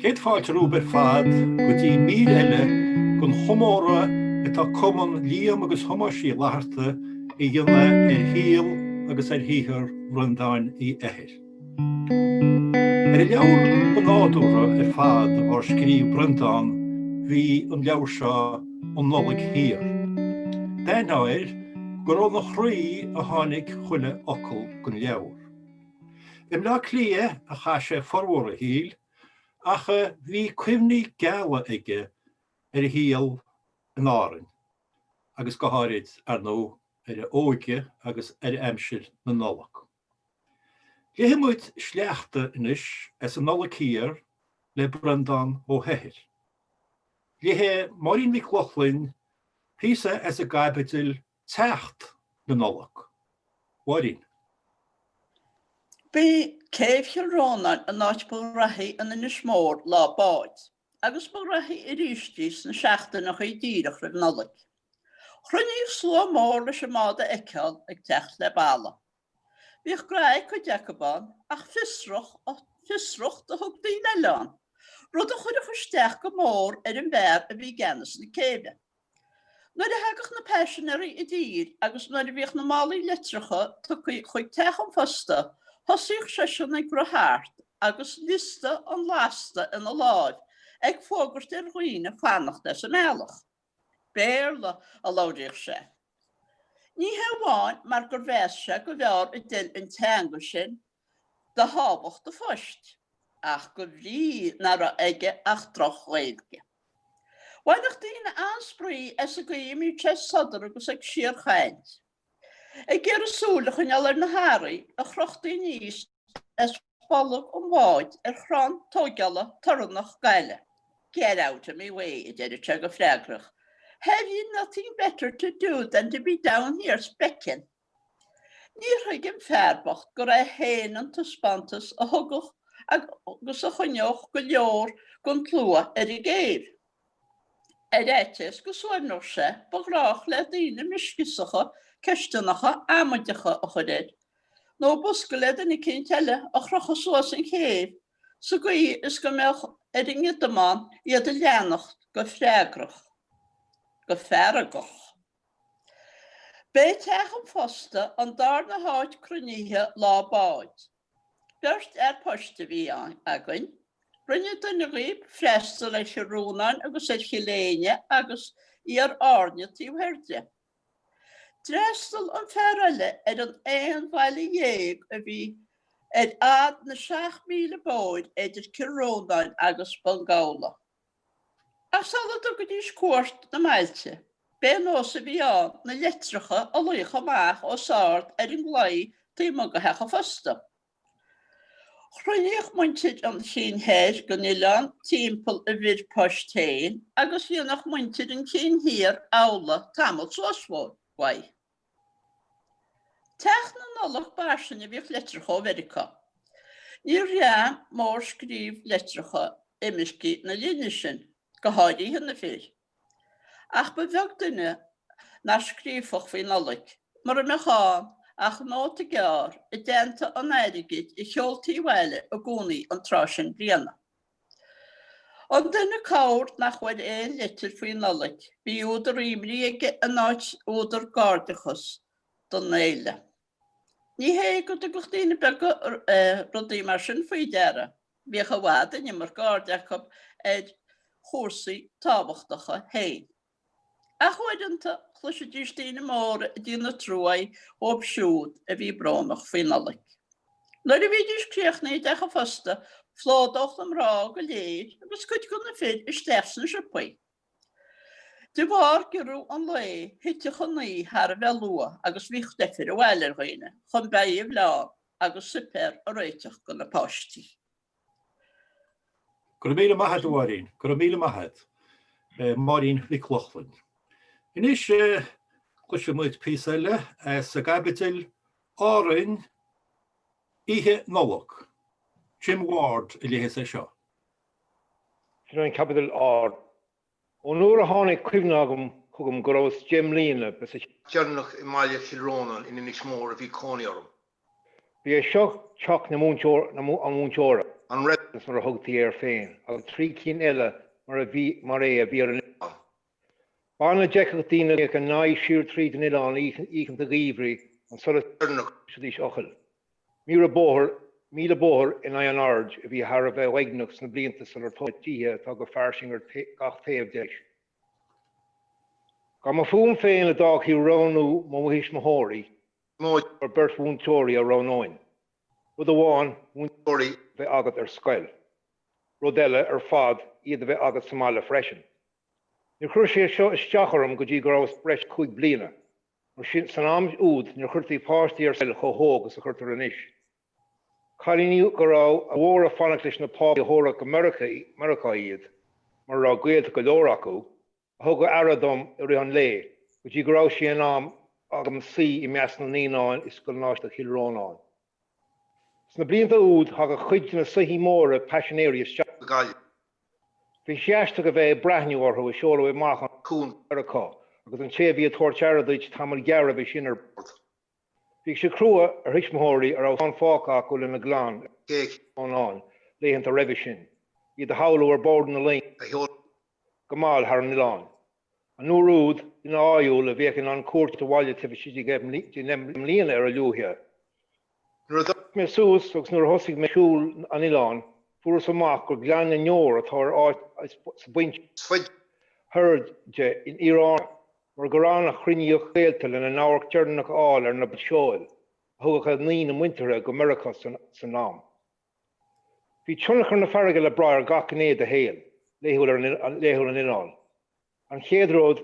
Céad fáilte rúbar fad go dtí mír eile gon chomóradh atá cumann léamh agus thomáisí leabharta I dhéanamh híal agus hEithir Breandán Uí Eithir. I leabhar bonádúra fad scríomh Breandán bhí an leabhar seo an Nollaig Thiar. Déanair go raibh na chraí a tháinig chuile ocail gon leabhar. Im le clia a chaise formhór a híal, ach bhí cuimhní geala aige híal an Aran, agus go háirid nó óige agus aimsir na Nollaig. Léamh muid sleachta inis as an Nollaig Thiar le Breandán Ó hEithir. Léamh Máirín Mhic Lochlainn píosa as a gaibidil teacht na Nollaig. Máirín. Bí céimh Rónan an áit bhreathaí an inis mór lá báid, agus bhreathaí I ríistís na seachtainach díreach ar Nollaig. Chruinníomh slua mór leis an máda eiceáil ag teacht le balla. Bhíoh graig go deacabán ach fisrucht a thug daoine leán. Rud a chuid a chuisteach go mór an bhear a bhí geannas na céime. Nuair a hagach na peisinéirí I dtír agus nuair a bhíoh na málaí litreacha tá chuid teach an fosta, thosaíoch seisean ag grotháart agus lista an lásta ina láid ag fógart ar dhaoine fannacht as an ealach. Béarla a láidíoch sé. Ní heamháin mar gur bheas sé go bhear I dil an teanga sin de hábhacht de foist, ach go bhrí nar a aige ach troch réilge. Bhainach daoine ansprí as a gaimí te sadar agus ag siar chaint. Ag gur a súlach an ealar na háraí a chrochtaí níos as bollag an bháid ar chrán tógeala tarannach gaile. Get out of my way, did a go freagrach. Have you nothing better to do than to be down here specking? Ní raigim fearbacht go raibh héanaan tá spantas a thugach agus a chuineoch go leor gon tlua ar I géir. Éitis go suairnóir sé bográch le daoine miscisacha, ceistanacha, amaidecha a chuidir. Nó buscaile in I cinn teile a chrocha suas an chéad, so go is go meach ar inge damáin iad a leannacht go freagrach. Go ferragach. Bé teach an fosta an dar na háit cruníthe lá báid. Beart poiste bhí againn, rinne duna riomh freistal leis Rónan agus chiléine agus ar árne tíomh herde. Dreistal an ferraile an éon bhaile dhéag a bhí ad na 7,000 bóid idir Rónan agus Bangála. Ach salad go dtí cuairt na mailte. Bé nósa bhí na litreacha a luocha amach ó sáirt ar an ghlaí taobh go hecha fosta. Chruinníoch muintead an chin héir go Nílan timpeall a bhir postéin agus bhíonach muintead an chin hir ála tamil sósmór ghaid. Teach na Nollaig barsanna bhíoh litreacha Mherica. Ní raibh mór scríomh litreacha imiscí na líne sin. Go háidí hinna fér. Ach ba bheag duine na scríomfach faoi Nollaig, mar a meáin ach nóta gear I déanta an éirigiid I cheoltaí bhile a gcónaí an trásin bliana. An duine cáir nach bhfuil éon litir faoi Nollaig, bhí údar imrí aige an áit údar gárdachas don éile. Ní hé go do gluchtaína bega rudaí mar sin faoi deara, bhíoch a bhada nimar gárdachab chórsaí tábhachtacha héin. A chuidanta chluise díostíine móra a dtíana trúaid ó siúd a bhí bránach faoi Nollaig. Nuair a bhí díoscríochnaí decha fosta, flódácht am rá go léir agus cuid go na fid steachsan sipaí. De bhar gurú an lé hiite chunaí thar a bheith lua agus bhíoch defir a bhile roiine, chun baíomh leán agus super a réiteach go na páistí. Go míle maithad Máirín, go míle maithad, Máirín Mhic Lochlainn. Inis chuise muid píosa eile as a gaibidil Aran ihe Nollaig. Jim Ward I léithe sé seo. Sin capital R. Ó nuair a tháinig cuimhneagam chugam go raibh Jim líana bes Dearnach I maiile Rónan in inis mór a bhí cónaí orm. Bhí seo teach na múnteora. An red is mar a Nollaig Thiar féin, agus 3 cinn eile mar é a bhí ar an Bána deicach daoine ag an 9 siúr tríd an Ileán íchan a ghíomhrí an solas dís ochel. Míle bóthir in an ard a bhí thar a bheith weignach sna blianta san ar tóidtíthe tá go farsing ar gach taobh deis. Ga má fún féin a dag hí ránú má muhís móthirí, móid ar beirt bhúntóirí a ránáin. Rud amháin bhúntóirí bheith agat ar scoil. Rud eile ar fad iad a bheith agat sa mála freisin. Níor chuir sé seo isteachar go dtí go raibh breis 5 bliana. Mar sin san am úd níor chuirtaí páistí ar scoil chomh agus a chuirtar anois. Cailleadh go raibh a mhór a fanacht leis na páistí a thóradh America iad, mar rá gaeilge go leor acu, a thug go aradm ar an lé, go dtí go raibh sé an am agam sí I meas na níonáin is go náiste Chillrónáin. Sna blianta úd thug a chuid na suí móra passionéirí isteach. Bhí séasta go bheith breithniú orthu is seoladh amach an cún America, agus an tsébhí a tuairtearaid tá mar gearra bhí sin ar bord. Bhí sé crua ar hismóirí ar an fáca go le na glan an léhananta raibh sin. Iad a haolú ar bord na lín go máil thar an Ileán. An nuair úd ina áúil a bheith an cuairt a bhaile taobh si líana ar a luúthe. Nuair mé sús agus nuair thosaigh mé siúil an Ileán, furas amach gur gleann an neor atá áit sa buint thuirde in Aran, mar go rán a chruinneoch chéalta lena náhar tearnach áil ar na seoil, a thugach a níon an wintere go America san nám. Bhí tionachar na farraige le brath ar gach gnéad a héal, léithúil an Ileán. An chéadród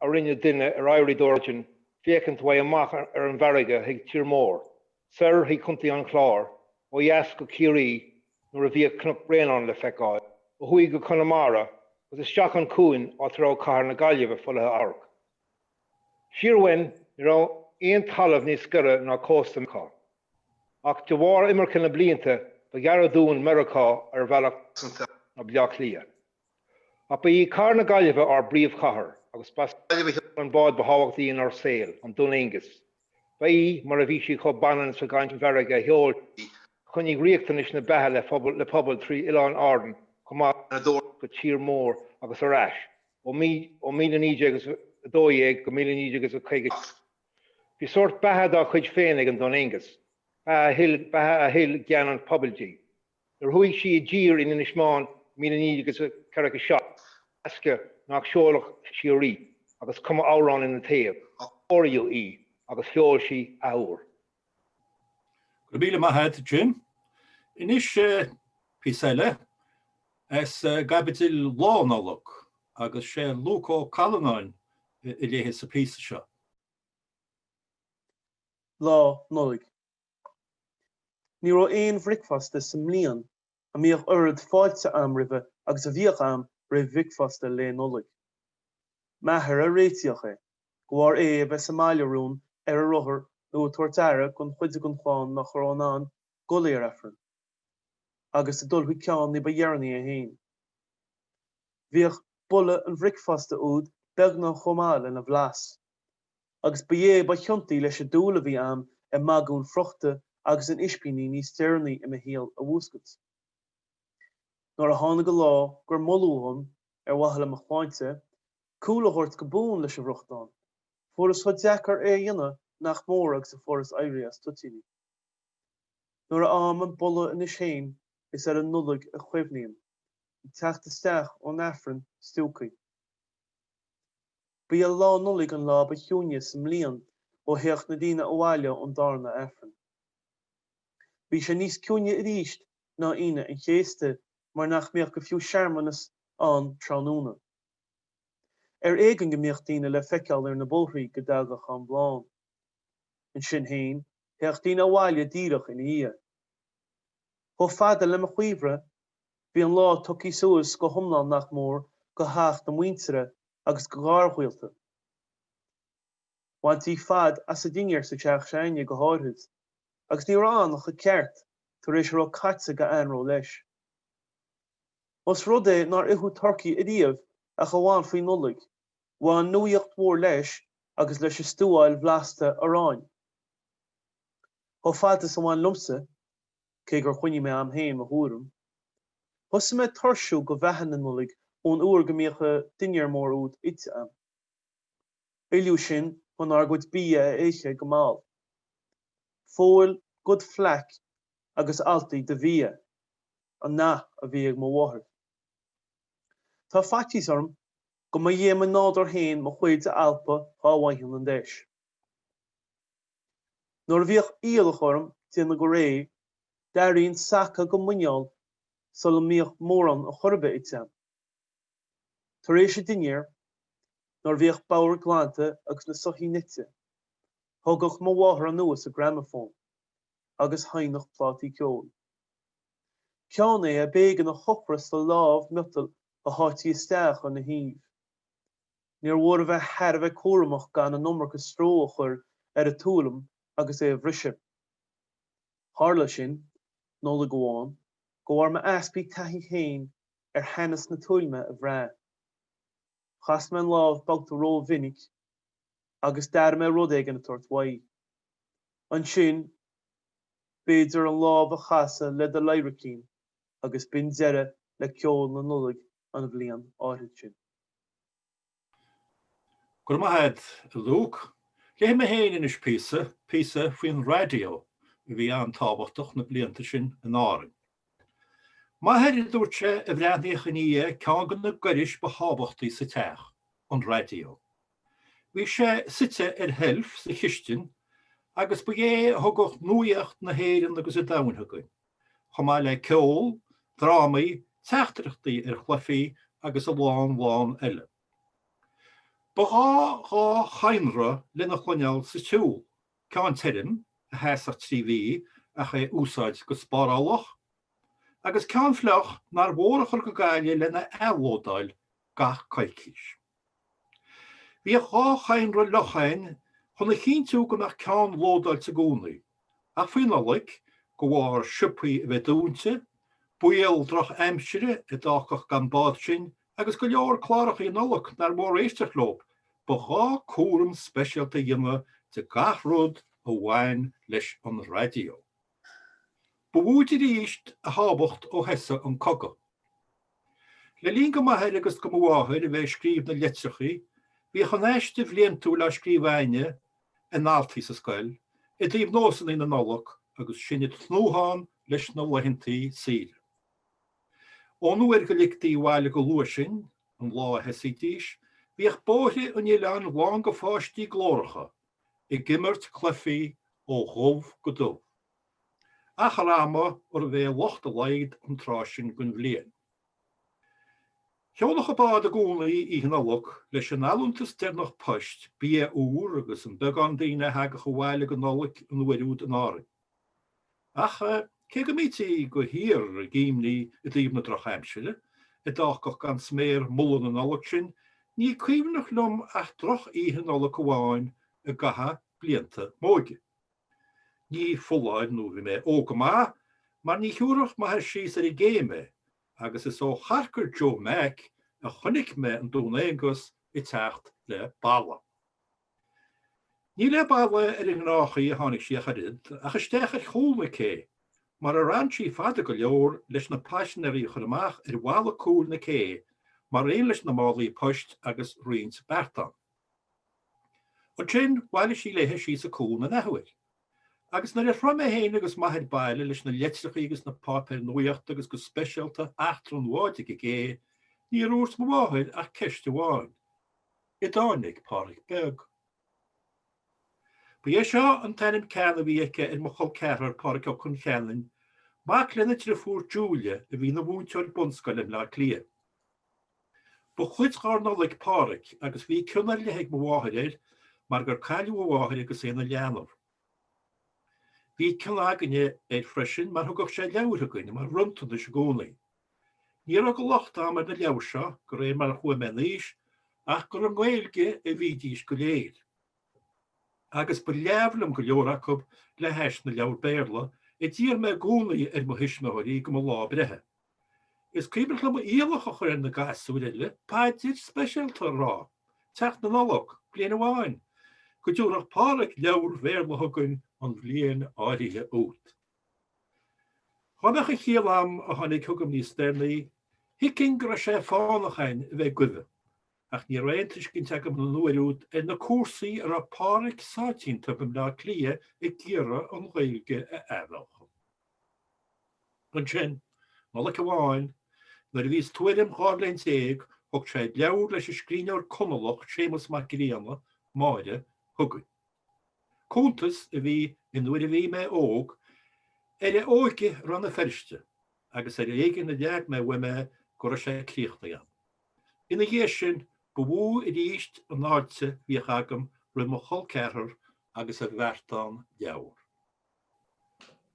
a rinne duine ar éirí d'origin, fécant bhaid amach ar an bharraige ag tír mór, sir hí chuntaí an chlár, ó dheas go ciarí nuair a bhí cnoc Breandán le feiceáil, ó chuaigh go Conamara, agus isteach an cúin á trá cathair na gailleadh folathe arc. Siarhain ní rá aon talamh níos scuire ná cóstamcha, ach de bharr imirce na blianta ba gearradh dún America ar bhealach na bleach lia. Ach ba í cathair na gailleadh ar bríomhchathair, agus pas an bád ba hábhachtaí ar saoil, an dún Éingus. Ba í mar a bhí sí chomh banan sa gcaint bharraige heol, chuinnig riachtanis na bethe le pobl trí Ileán Aran, chumá na dór go tír mór agus a rais, ó 1992 go 1950. Bhí sort bethe dá chuid féin ag an Dún Éingus, bethe a hill gean an pobaltí. Ar thuigh sí I ddír in Inismán 1947, asca nach seolach sí a rí, agus cuma árán in na taobh, áiriú í, agus feol sí áhar. Go bíle maithe Jim. Inis píseile as gabitil lá Nollaig agus sé Ó Callanáin I léithe sa písa seo. Lá Nollaig. Ní raibh aon bhricfeasta sa mbliain a míoch oiread fáilte am roimhe agus a bhíoch am roimh bhricfeasta le Nollaig. Meathar a réiteach é, go bhfuair a bheith sa mailearún ar a rothair nó tuairteara chun chuide chun cháin nach chomórán go léir affran, agus a dul chuig ceann ní ba dhéarnaí a hain. Bhíoch bulle an bhricfeasta úd beag na chomáil in a bhlas, agus ba ba cheantaí leis a dúla bhí am I magún frochta agus an ispíní níos tearnaí I héal a bhúscat. Nuair a tháinig go lá gur molúhan ar wathal amach cháinte, cúlaitheoirt go bún leis a bhrochtán, furas chud deachar dhéanamh nach mór agus a furas éirí as tutíní. Nuair a am an bulle in is féin is ar an Nollaig a chuimhníonn, teacht isteach ón affran stiúcaí. Bhí a lá Nollaig an lá ba chiúne sa mbliain ó theach na daoine abhaile ón darna affran. Bhí sé níos ciúne I ríist ná ine an chéasta mar nach mbeadh go fiú searmanas an tránúna. Ar éigean go mbeadh daoine le feiceáil ar na bóthraí go dagach an bhláin. An sin féin, theach daoine abhaile díreach ina dhiaidh. Ó fada le mo chuomhre, bhí an lá tucaí suas go thomláin nach mór go háach na muintere agus go gharmhailta. Bhaintí fad as a dingear sa teach seine go háirithe, agus ní rán nach a ceart tar éis rá caite go anró leis. Os rud é nar ihu Turcaí I dtíobh a go bháin faoi Nollaig, bháin nuaíocht mór leis agus leis a stúáil bhleasta Aráin. Ó fada sa bháin lumsa, cé gur chuine mé am héim a thuúram, Thus me thursú go bheithan na Nollaig ón uair go mbeadh duine mór út ite am. Éiliú sin chun argóid bia éiche go máil. Fóil gud fleck agus altaí de bhia, an na a bhí ag mo bháthair. Tá fatís orm go ma dhéime nádar hain mo chuid a alpa cháhaithil an deis. Nuair bhíoh íalach orm tíana go ré, daríonn sacha go muineáil sul míoch móran a chorbe ite am. Tar éis duinear, nuair bhíoh báir glánta agus na sochaí nite, thugach mo bháthair an nuas a gramafón, agus hainach plátí ceol. Ceann é a bégan a chopras do lámh miotal a háití isteach an na híomh. Níor mhór a bheith thar a bheith cuaireamach gan an numracha stró a chur ar a túlam agus é a bhriseadh. Tharla sin, Nollaig amháin, go bhfuair me easpaí taithí féin ar cheannas na tuailme a bhreá. Chas me an lámh bagta ró vinnic agus dar me rud ag an tuairt mhaí. An sin, b'fhéidir an lámh a chasa le do leibhircín agus bin deire le ceol na Nollaig an bhliain áirithe sin. Gur mahead Luke, le me héin in is písa faoin radio a bhí an tábhachtach na blianta sin an Aran. Mahead I dúirte a bhreathnaíoch in Uí ceann na goris ba hábhachtaí sa teach an radio. Bhí sé site ar helf sa chiistin agus ba é thugach nuaíocht na héireann agus a damhaithe chomá le ceol, drámaí, teachtarachtaí ar chluifií agus a bháin eile. Ba gá chaimre lena chluineáil sa tiúil, ceann tirim a heasach TV a ché úsáid go spárálach, agus ceann fleach nar mhórachar go gaiile lena eabhlódáil gach cailcís. Bhí gá chaimre Lochlainn chuna chinú go nach ceann lódáil sa gúnaí, ach faoin Nollaig go bhfuair sipaí a bheith dúnta, buíal droch aimsire a dáchach gan bád sin, agus go leor chlárachaí Nollaig nar mór éisteach lob, ba gá cuaram speisialta dhéanamh de gach rud a bhain leis an radio. Ba bhúidir íist a hábacht ó hesa an cogadh. Le líon go maithe agus go mháthir a bheith scríomh na leitreachaí, bhí chonéiste bhliain tú le scríomhhaine a náltaí sa scoil, I dtíobh nósan in na Nollaig agus sinne tlútháin leis na leithintaí síre. Ónú go lichtaí bhaile go luair sin, an lá hesaí díis, bhíoh bóthe an Ileán bháin go fáistí glóracha, I gimmert chluifií ó dhubh go dubh. A charáma ar a bheith locht a laid an trásin gon bbliain. Cheolach a bád a gúnaí I Nollaig leis an alúntas dénach poist bí úr agus an beagán daoine heagach go bhhaile go Nollaig an bhuiúd an Aran. Ach cé go mítí go hír a gíimní I dtíobh na droch aimsire, I dáchach gan sméir mullan an Nollaig sin, ní cuimhnach lom ach droch ihe Nollaig go bháin a gatha blianta móige. Ní fulláid nó bhí mé ógamá, mar ní thiúrach maithe síos ar I géime, agus is ó charcar Joe Mac a chunig me an dúnégus I teacht le balla. Ní le balla ar an gnáchaí a tháinig sí a charid, ach isteach ar chúlna cé, mar a rantíí fada go leor leis na passionarí churamach ar bhála cúl na cé, mar réon leis na málaí poist agus rions Breandán. Ó sin bhaile sí léthe sí sa cúl na nehuir. Agus na rom mé héin agus maithe baile leis na leitreachaí agus na pápéir nuaíocht agus go speisialta achtrún bháide go gé, ní ús mo bháthir ach ceiste bháin. I dánig páric beag. Ba é seo an tanim ceanna bhí aice ar mo chul ceithre páric ó chun Callanain, má clenne trí fuair Júlia a bhí na bhúnteir bunscoilin le clia. Ba chuid gá Nollaig páric agus bhí ciúna leigh mo bháthir mar gur caiiliú bháthir agus é na léamh. Bhí cineaganne ar freisin mar thugach sé leabhar againn mar runtan is gúnaí. Ní go lochtá mar na leabhar seo go ré mar chuamenníos ach gur an Gaeilge a bhí díos go léir. Agus ba leabhlam go leorachab le heis na leabhar béarla I dtír me gúnaí ar mo hisismethirí go lá brethe. Is cíbal le íalach a chuir na gasú eile, páidir speisialta rá, teach na Nollaig, bliain amháin, go dúrach páric leabhar bhéarla thugann an bbliain áirithe út. Chomach a chéal am a tháinig thugam níos déirnaí, hicinn gur sé fánachain bheith guibh. Ach ní réantais cinn teag am na nuairút na cuasaí ar a páric sátínta bim ná clia I ggéire an Ghaeilge a eilech. An sin, Nollaig amháin, nar bhís tuairim Chálainn téag og sé leabhar leis scríneoir cumallach Seamus Macriana, máide, thugainn. Cúntas a bhí in nuair a bhí mé óg, óige ran a ferste, agus éigen na deag mé bhuime gur sé críochta an. Ina ghé sin, bhú I ríist an náirte bhí agam ri mo choilceathar agus a bheartán leabhar.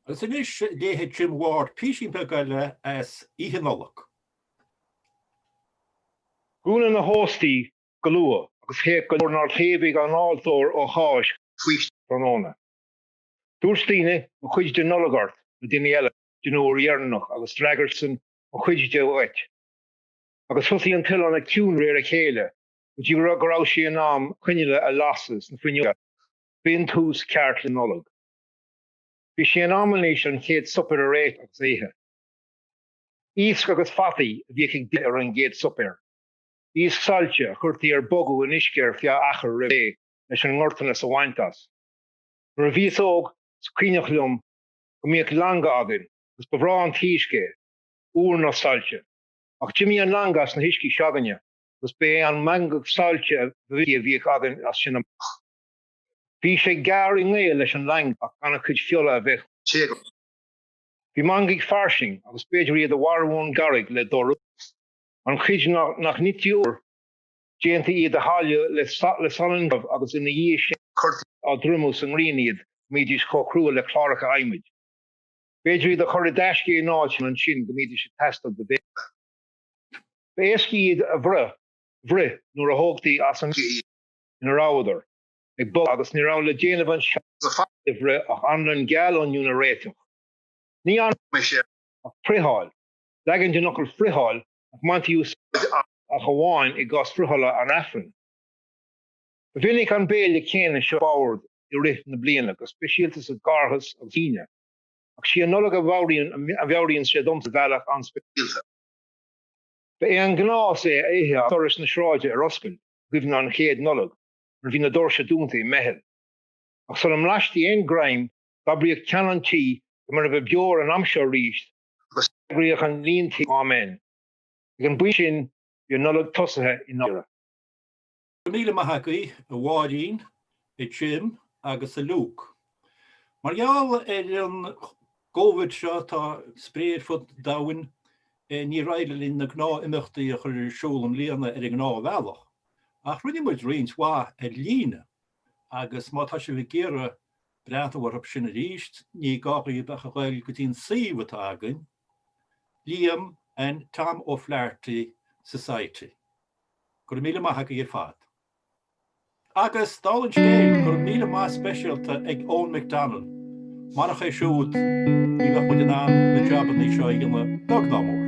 Agus inis léthe Jim Ward písín pe gaile as ihe Nollaig. Gúna na hóstaí go luath agus chéad go leor chéimhigh an áiltóir ó cháis faoiste Breandáin. Dúirstíine ó chuid de Nollaigart na duine eile denúir dhéanamh agus Dragerson ó chuid de Uait. Agus thosaí an tuil anna ciún réir a chéile, go dtí go raibh sí an am chuineile a lasas na fuinneoga, bíonn tús ceart le Nollaig. Bhí sé an amlanéis an chéad supper a réit agus éithe. Íosc agus fataí a bhí ag ar an géad supper. Íosc sailte a chuirtaí ar bogu in isceir fia achar ribé leis an ngortainna sa bhaintas. Nuair a bhíos óg scríneach liom go mbeadh langa againn, agus Breandán Thiar úr nó sailte. Ach Jimmy an langas na hiiscí seaganne, agus bé an mangach sailte a bhí againn as sin amach. Bhí sé gar I ngéil leis an lang ach anna chuid fiola a bheith. Bhí mangaigh farsing agus beidir iad a warhún garrig le dorú. An chuid nach nitiúr, déanta iad a háile le salanmh agus ina dhí sin chuirtaí á drumús an riad míidís chocrúa le chláracha aimid. Beidir iad a chuir deiscí náid an sin go míidís sé testad de bhéas. Béascí iad a bhre nuair a thógtaí as an in a ráidar. Ag bog agus ní rá le déanamh an se bhre ach anlan geallán na réiteach. Ní an ach friáil. Legan de nochal friáil ach mantiús a chaháin I gás friála an affran. Ba bhínnig an béile céine seo báard I rith na bliana agus speisialtas a garthas agus tíine. Ach sí an Nollaig a bheabhraíonn sé domsa bhealach an speisialta. Ba é an gnás é éithe a thuras na sráide ar oscail, gcuimhne an chéad Nollaig. Mar bhí na dóirse dúnta I meitheal. Ach san am leistíí aon graim gabriíoh ceannantí go mar a bheith beor an amseo ríist agus gabriíoh an líontí ámen. Ag an buí sin bhí Nollaig tosathe I Nollaig. Míle maithagaí a Máirín, I Jim agus a Luke. Marall an Covid seo tá spréad fut dahain ní railelín na gná imachtaí a chur siúlam líana ar gná bhealach. Ach ruine muid rions wá a líne agus má tá sé bh géire breantar op sin a ríist, ní gáchaí becha gail go dtíon saomhatá againn, léamh an Tom O'Flaherty Society. Gur míle maithagaí ar fad. Agus dálann scéil gur míle má speisialta ag Eoin McDonald, marach é siúd í bheith muid an le joban ní seo dhéanamh dog ná mór.